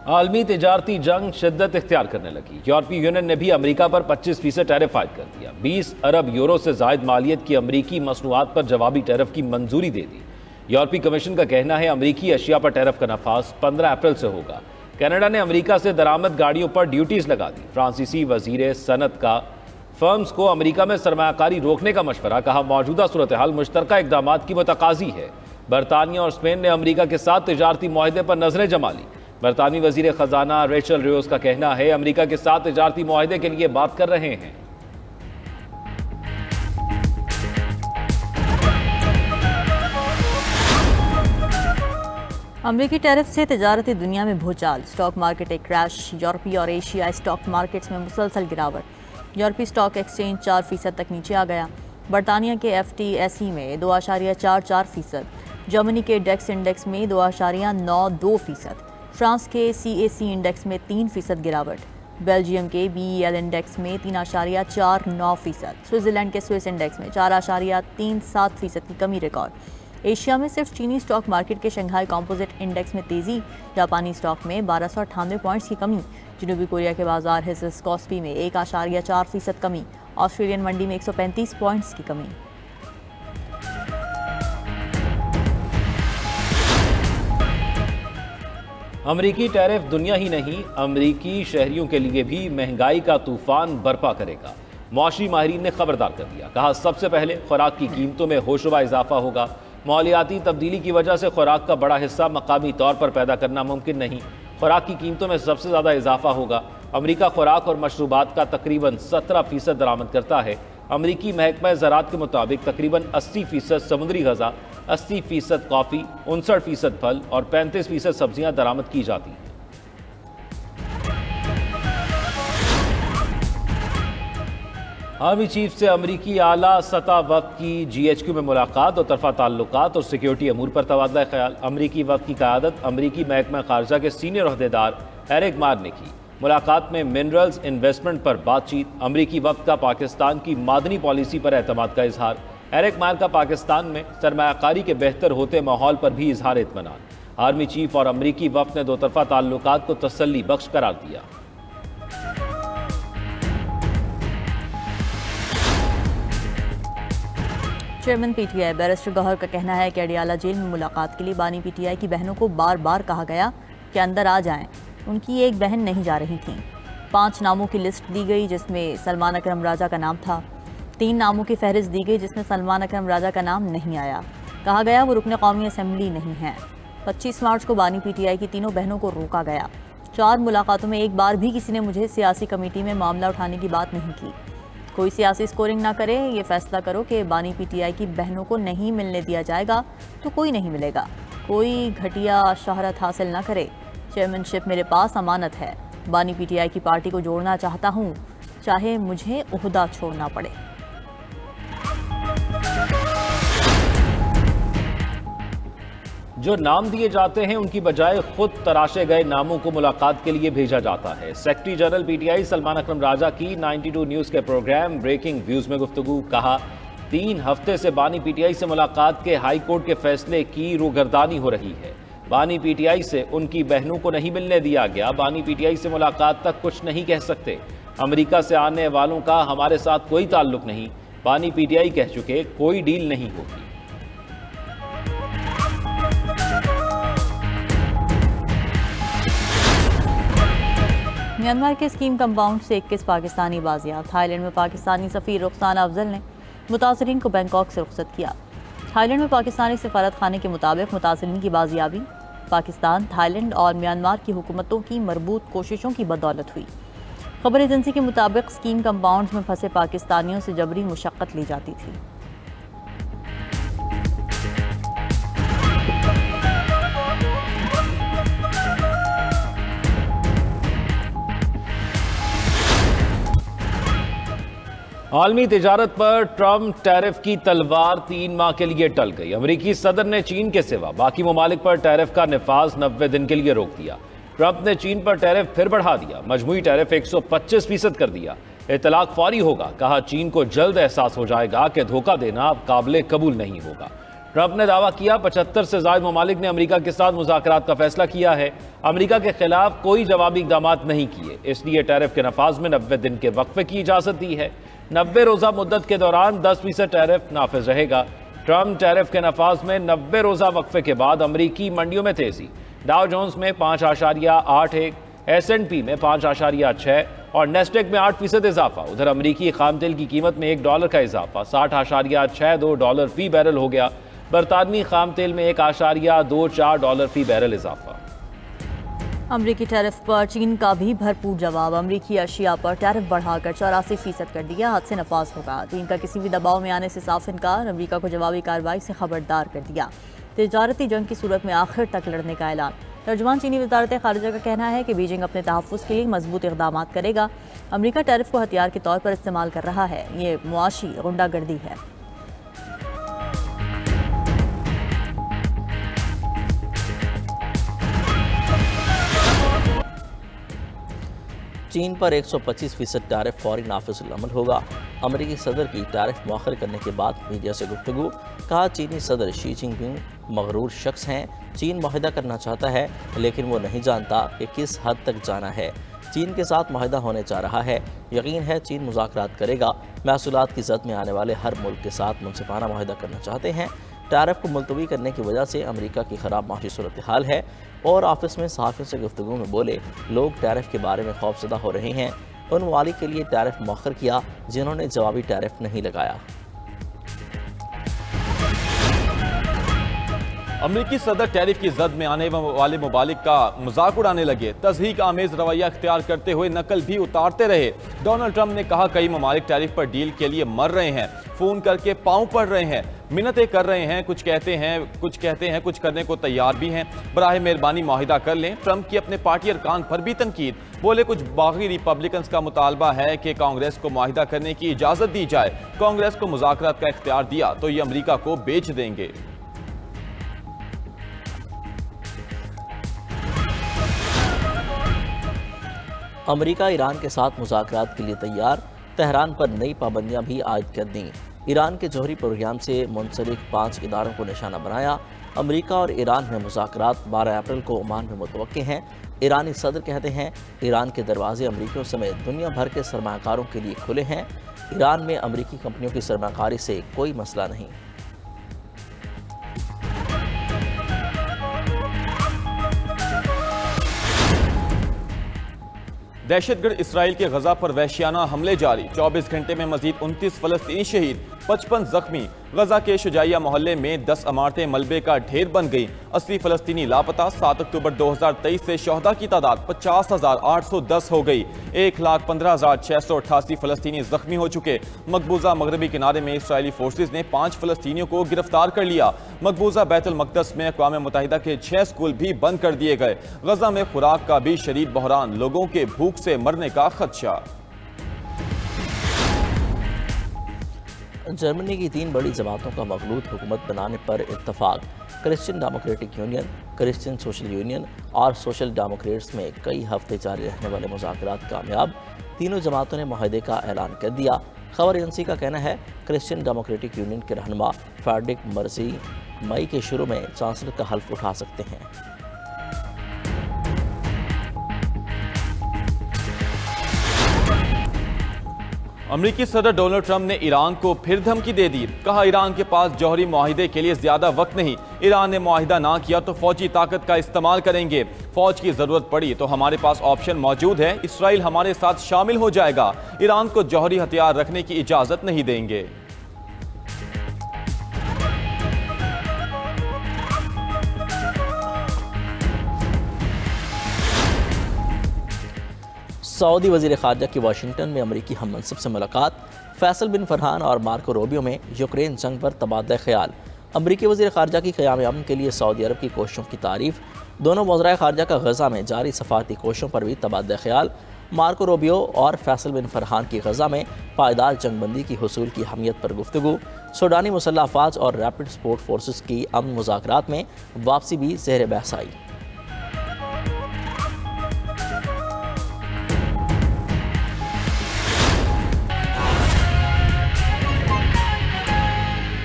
आलमी तिजारती जंग शिद्दत इख्तियार करने लगी। यूरोपीय यूनियन ने भी अमेरिका पर 25% टैरिफ आयद कर दिया। 20 अरब यूरो से जायद मालियत की अमरीकी मसनूआत पर जवाबी टैरिफ की मंजूरी दे दी। यूरोपीय कमीशन का कहना है अमरीकी अशिया पर टैरिफ का नफाज 15 अप्रैल से होगा। कनाडा ने अमरीका से दरामद गाड़ियों पर ड्यूटीज लगा दी। फ्रांसीसी वजीर सनत का फर्म्स को अमरीका में सरमायाकारी रोकने का मशवरा, कहा मौजूदा सूरत हाल मुश्तरका इकदाम की मुतकाजी है। बरतानिया और स्पेन ने अमरीका के साथ तिजारती मुआहदे पर नजरें जमा ली। बरतानवी वजीर खजाना रेचल रियोस का कहना है अमरीका के साथ तिजारती मुआहदे के लिए बात कर रहे हैं। अमरीकी टैरिफ से तिजारती दुनिया में भूचाल, स्टॉक मार्केट एक क्रैश। यूरोपीय और एशियाई स्टॉक मार्केट्स में मुसलसल गिरावट। यूरोपीय स्टॉक एक्सचेंज 4% तक नीचे आ गया। बरतानिया के FTSE में 2.44%, जर्मनी के डेक्स इंडेक्स में 2.92%, फ्रांस के CAC इंडेक्स में 3% गिरावट, बेल्जियम के BEL इंडेक्स में 3.49%, स्विट्जरलैंड के स्विस इंडेक्स में 4.37% की कमी रिकॉर्ड। एशिया में सिर्फ चीनी स्टॉक मार्केट के शंघाई कंपोजिट इंडेक्स में तेजी, जापानी स्टॉक में 1298 पॉइंट्स की कमी, जनूबी कोरिया के बाजार हिस्से कॉस्पी में 1.4% कमी, ऑस्ट्रेलियन मंडी में 135 पॉइंट्स की कमी। अमरीकी टैरिफ दुनिया ही नहीं अमरीकी शहरियों के लिए भी महंगाई का तूफान बर्पा करेगा। मौसमी माहिरीन ने खबरदार कर दिया, कहा सबसे पहले खुराक की कीमतों में होशरुबा इजाफा होगा। मौलियाती तब्दीली की वजह से खुराक का बड़ा हिस्सा मकामी तौर पर पैदा करना मुमकिन नहीं। खुराक की कीमतों में सबसे ज़्यादा इजाफा होगा। अमरीका खुराक और मशरूबात का तकरीबन 17% दरामद करता है। अमरीकी महकमा ज़राअत के मुताबिक तकरीबन 80% समुद्री ग़ज़ा, 80% कॉफ़ी, 59% फल और 35% सब्जियां दरामद की जाती हैं। आर्मी चीफ से अमरीकी आला सतह वक्त की GHQ में मुलाकात, दो तरफा ताल्लुकात और सिक्योरिटी अमूर पर तबादला ख्याल। अमरीकी वक्त की क़यादत अमरीकी महकमा ख़ारजा के सीनियर अहदेदार एरिक मार ने की। मुलाकात में मिनरल्स इन्वेस्टमेंट पर बातचीत। अमरीकी वक्त का पाकिस्तान की मादनी पॉलिसी पर एतमाद का इजहार। एरिक मार का पाकिस्तान में सरमायाकारी के बेहतर होते माहौल पर भी इजहार इत्मीनान। आर्मी चीफ और अमरीकी वक्त ने दो तरफा ताल्लुकात को तसल्ली बख्श करार दिया। चेयरमैन PTI बैरिस्टर गौहर का कहना है कि अडियाला जेल में मुलाकात के लिए बानी PTI की बहनों को बार बार कहा गया कि अंदर आ जाएं। उनकी एक बहन नहीं जा रही थी। 5 नामों की लिस्ट दी गई जिसमें सलमान अकरम राजा का नाम था। 3 नामों की फहरिस्त दी गई जिसमें सलमान अकरम राजा का नाम नहीं आया। कहा गया वो रुकन कौमी असम्बली नहीं है। 25 मार्च को बानी PTI की तीनों बहनों को रोका गया। 4 मुलाकातों में एक बार भी किसी ने मुझे सियासी कमेटी में मामला उठाने की बात नहीं की। कोई सियासी स्कोरिंग ना करे, ये फैसला करो कि बानी PTI की बहनों को नहीं मिलने दिया जाएगा तो कोई नहीं मिलेगा। कोई घटिया शोहरत हासिल ना करे। चेयरमैनशिप मेरे पास अमानत है। बानी PTI की पार्टी को जोड़ना चाहता हूँ, चाहे मुझे ओहदा छोड़ना पड़े। जो नाम दिए जाते हैं उनकी बजाय खुद तराशे गए नामों को मुलाकात के लिए भेजा जाता है। सेक्रेटरी जनरल PTI सलमान अकरम राजा की 92 न्यूज़ के प्रोग्राम ब्रेकिंग व्यूज में गुफ्तगू। कहा 3 हफ्ते से बानी PTI से मुलाकात के हाई कोर्ट के फैसले की रूगर्दानी हो रही है। बानी PTI से उनकी बहनों को नहीं मिलने दिया गया। बानी PTI से मुलाकात तक कुछ नहीं कह सकते। अमेरिका से आने वालों का हमारे साथ कोई ताल्लुक नहीं। बानी PTI कह चुके कोई डील नहीं होगी। म्यांमार के स्कीम कंपाउंड से 21 पाकिस्तानी बाजियाब। थाईलैंड में पाकिस्तानी सफ़ीर रुखसाना अफजल ने मुतासरीन को बैंकॉक से रुखसत किया। थाईलैंड में पाकिस्तानी सफारत खाने के मुताबिक मुतासरीन की बाजियाबी पाकिस्तान, थाईलैंड और म्यांमार की हुकूमतों की मरबूत कोशिशों की बदौलत हुई। खबर एजेंसी के मुताबिक स्कीम कंपाउंड में फंसे पाकिस्तानियों से जबरी मुशक्कत ली जाती थी। आलमी तिजारत पर ट्रम्प टैरिफ की तलवार 3 माह के लिए टल गई। अमरीकी सदर ने चीन के सिवा बाकी ममालिक पर टैरिफ का नफाज 90 दिन के लिए रोक दिया। ट्रम्प ने चीन पर टैरिफ फिर बढ़ा दिया। मजमूई टैरिफ 125% कर दिया। इतलाक फौरी होगा। कहा चीन को जल्द एहसास हो जाएगा कि धोखा देना अब काबिल कबूल नहीं होगा। ट्रंप ने दावा किया 75 से ज्यादा ममालिक ने अमेरिका के साथ मुज़ाकरात का फैसला किया है, अमेरिका के खिलाफ कोई जवाबी इक़दाम नहीं किए, इसलिए टैरिफ के नफाज में 90 दिन के वक्फे की इजाजत दी है। 90 रोज़ा मुद्दत के दौरान 10% टैरिफ नाफिज रहेगा। ट्रंप टैरिफ के नफाज में 90 रोज़ा वक्फे के बाद अमरीकी मंडियों में तेजी, डाउ जोन्स में 5.81, S&P में 5.6 और नेस्डेक में 8% इजाफा। उधर अमरीकी खाम तेल की कीमत में $1 का इजाफा, $60.62 फी बैरल हो गया। बरतानवी खाम तेल में $1.24 फी बैरल इजाफा। अमरीकी टैरिफ पर चीन का भी भरपूर जवाब, अमरीकी अशिया पर टैरिफ बढ़ाकर 84% कर दिया, हद से नफाज होगा। चीन का किसी भी दबाव में आने से साफ इनकार, अमरीका को जवाबी कार्रवाई से खबरदार कर दिया। तिजारती जंग की सूरत में आखिर तक लड़ने का ऐलान। तर्जुमान चीनी वजारत खारिजा का कहना है कि बीजिंग अपने तहफ़्फ़ुज़ के लिए मजबूत इक़दाम करेगा। अमरीका टैरिफ को हथियार के तौर पर इस्तेमाल कर रहा है, ये मुआशी गुंडागर्दी है। चीन पर 125% टैरिफ फौरी नाफिज़ुल अमल होगा। अमरीकी सदर की टैरिफ मौखर करने के बाद मीडिया से गुफ्तगू, कहा चीनी सदर शी जिनपिंग मगरूर शख्स हैं। चीन मुआहदा करना चाहता है लेकिन वो नहीं जानता कि किस हद तक जाना है। चीन के साथ मुआहदा होने जा रहा है, यकीन है चीन मुज़ाकरात करेगा। महसूलात की जद में आने वाले हर मुल्क के साथ मुनसिफाना मुआहदा करना चाहते हैं। टैरिफ को मुलतवी करने की वजह से अमेरिका की ख़राब माशी सूरत हाल है। और ऑफिस में सहाफ़ियों से गुफ्तगू में बोले, लोग टैरिफ के बारे में खौफज़दा हो रहे हैं। उन ममालिक के लिए टैरिफ मौखर किया जिन्होंने जवाबी टैरिफ नहीं लगाया। अमरीकी सदर टैरिफ की जद में आने वाले ममालिक का मजाक उड़ाने लगे, तज़हीक आमेज रवैया अख्तियार करते हुए नकल भी उतारते रहे। डोनाल्ड ट्रंप ने कहा कई ममालिक टैरिफ पर डील के लिए मर रहे हैं, फ़ोन करके पाँव पड़ रहे हैं, मिन्नतें कर रहे हैं, कुछ कहते हैं कुछ करने को तैयार भी हैं। बराह मेहरबानी मुआहिदा कर लें। ट्रंप की अपने पार्टी अरकान पर भी तनकीद, बोले कुछ बागी रिपब्लिकन्स का मुतालबा है कि कांग्रेस को मुआहिदा करने की इजाज़त दी जाए। कांग्रेस को मुज़ाकरात का इख्तियार दिया तो ये अमरीका को बेच देंगे। अमेरिका ईरान के साथ मुज़ाकरात के लिए तैयार, तेहरान पर नई पाबंदियां भी आयद कर दी। ईरान के जौहरी प्रोग्राम से मुंसलिक 5 इदारों को निशाना बनाया। अमेरिका और ईरान में मुज़ाकरात 12 अप्रैल को ओमान में मुतवक्के हैं। ईरानी सदर कहते हैं ईरान के दरवाजे अमरीकियों समेत दुनिया भर के सरमाकारों के लिए खुले हैं। ईरान में अमरीकी कंपनियों की सरमाकारी से कोई मसला नहीं। दहशतगर्द इसराइल के गजा पर वहशियाना हमले जारी, 24 घंटे में मजीद 29 फलस्तीनी शहीद, 55 जख्मी। गजा के शुजाइया मोहल्ले में 10 इमारतें मलबे का ढेर बन गई, 80 फलस्तीनी लापता। 7 अक्टूबर 2023 से शहदा की तादाद 50,810 हो गई। 1,15,688 फलस्तीनी जख्मी हो चुके। मकबूजा मगरबी किनारे में इसराइली फोर्सेज ने 5 फलस्तीनियों को गिरफ्तार कर लिया। मकबूजा बैतुल मक़दस में अक़वाम मुत्तहिदा के 6 स्कूल भी बंद कर दिए गए। गजा में खुराक का भी शदीद बहरान, लोगों के भूख से मरने का खदशा। जर्मनी की 3 बड़ी जमातों का मखलूत हुकूमत बनाने पर इत्तफाक। Christian Democratic Union, Christian Social Union और सोशल डेमोक्रेट्स में कई हफ्ते जारी रहने वाले मुज़ाकरात कामयाब। तीनों जमातों ने मुआहदे का ऐलान कर दिया। खबर एजेंसी का कहना है क्रिश्चियन डेमोक्रेटिक यूनियन के रहनुमा फ्रेडरिक मर्जी मई के शुरू में चांसलर का हल्फ उठा सकते हैं। अमरीकी सदर डोनाल्ड ट्रंप ने ईरान को फिर धमकी दे दी, कहा ईरान के पास जौहरी मुआहिदे के लिए ज्यादा वक्त नहीं। ईरान ने मुआहिदा ना किया तो फौजी ताकत का इस्तेमाल करेंगे। फौज की जरूरत पड़ी तो हमारे पास ऑप्शन मौजूद है, इसराइल हमारे साथ शामिल हो जाएगा। ईरान को जौहरी हथियार रखने की इजाजत नहीं देंगे। सऊदी वज़ीर ख़ारजा की वाशिंगटन में अमरीकी हम मनसब से मुलाकात। फैसल बिन फरहान और मार्को रूबियो में यूक्रेन जंग पर तबादला ख्याल। अमरीकी वज़ीर ख़ारजा की क़याम अमन के लिए सऊदी अरब की कोशिशों की तारीफ़। दोनों वज़राए ख़ारजा का गज़ा में जारी सफ़ारती कोशिशों पर भी तबादला ख्याल। मार्को रूबियो और फैसल बिन फरहान की गज़ा में पायदार जंगबंदी की हुसूल की अहमियत पर गुफ्तगू। सूडानी मुसल्लह अफ़वाज और रैपिड सपोर्ट फोर्सेस की अमन मुज़ाकरात में वापसी भी ज़ेर बहस आई।